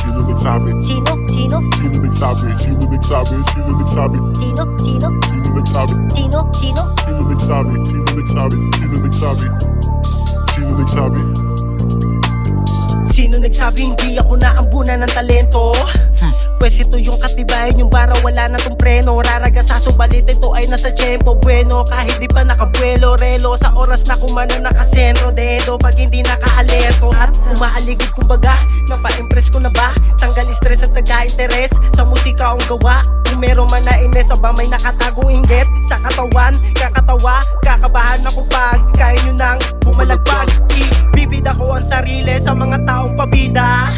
Sino nagsabi? Sino? Sino? Sino nagsabi? Sino nagsabi? Sino nagsabi? Sino? Sino? Sino nagsabi? Sino? Sino? Sino nagsabi? Sino nagsabi? Sino nagsabi? Sino nagsabi? Sino nagsabi hindi ako naambunan ng talento? Pwes ito yung katibayan, yung bara wala na tong preno. Raraga sa subalit ito ay nasa tiyempo bueno. Kahit di pa nakabuelo, relo sa oras na kumano nakasentro dedo pag hindi nakaalerto. At umaaligid kumbaga, napa-impress ko na ba? Tanggal stress at nagka-interes sa musika ang gawa. Kung meron man na ines, aba may nakatagong inggit sa katawan, kakatawa, kakabahan ako pag kaya nyo nang bumalagpag. Ibibid ako ang sarili sa mga taong pabida.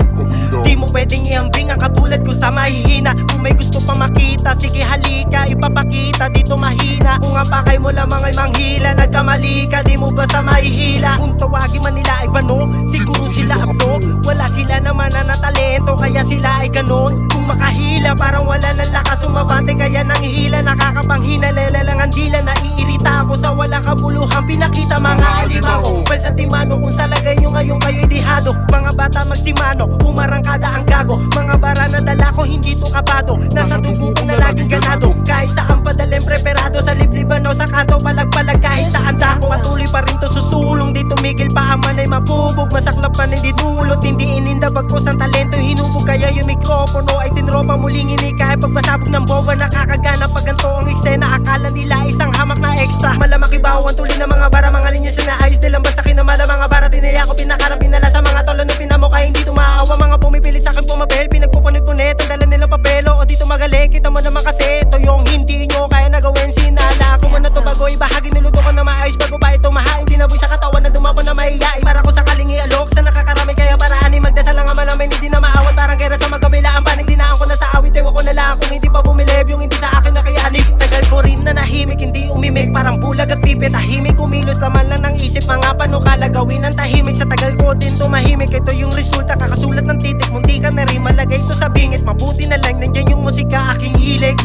Di mo pwedeng ihambing ang katulad ko sa mahihina. Kung may gusto pa makita, sige halika, ipapakita dito mahina. Kung ang pakay mo lamang ay manghila, nagkamali ka, di mo ba sa mahihila? Kung tawagin man nila ay bano, siguro sila abdo. Wala sila naman na talento, kaya sila ay ganon. Kung makahila, parang wala ng lakas umabante, kaya nanghihila, nakakapanghina. Lalalangan dila, naiirita ako sa walang kabuluhan. Pinakita mga alimango, well sa timano, kung sa lagay nyo ngayon kayo'y dihado. Mga bata magsimano, umarangkada ang gago. Mga bara na dala ko, hindi to kabado. Nasa tubo ko na laging ganado. Kahit saan padaling preparado, sa libliban o sa kanto, palag-palag kahit saan dako. Patuloy pa rin to susulong, di tumigil pa aman ay mabubog. Masaklap man hindi dulot, hindi ininda bagkos ang talento hinubog. Kaya yung mikropono ay tinropa muling inikaya. Pagpasabog ng boba, nakakagana pag ganito ang eksena. Akala nila isang hamak na extra. Malamak ibawan tuloy ng mga bara, mga linya sa naayos nilang basta kinamala. Mga bara tinaya ko, pinakarap pinala sa mga tolo na pinamukha. Hindi tumaawa, mga pumipilit sa akin pumabel. Pinagpupunit-punit, ang dala nilang papelo. O dito magaling, kita mo naman kasi ito yung hindi nyo kaya nagawin. Sinala ko mo na to bago, ibahagi niluto ko na maayos bago pa ito mahain. Di nabuy sa katawan na dumabo na maiyain. Para ko sakaling ialok sa nakakarami, kaya paraan ay magdasal lang ang malamin. Hindi na maawat, parang gera sa magkabilaan. Panig dinaan ko na sa awit, ewan ko na lang kung hindi pa bumilib yung hindi sa akin nakayanig. Tagal ko rin na nahimik, hindi umimik, parang bulag at pipit. Tahimik, kumilos laman lang ng isip, mga panukala gawin ng tahimik. Sa tagal ko din tumahimik, ito yung resulta, kakasulat ng titik. Munti ka na rin malagay to sa bingit. Mabuti na lang nandyan yung musika, aking hilig.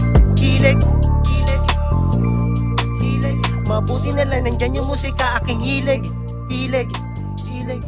Hilig, hilig, hilig. Mabuti na lang nandyan yung musika, aking hilig. Hilig, hilig.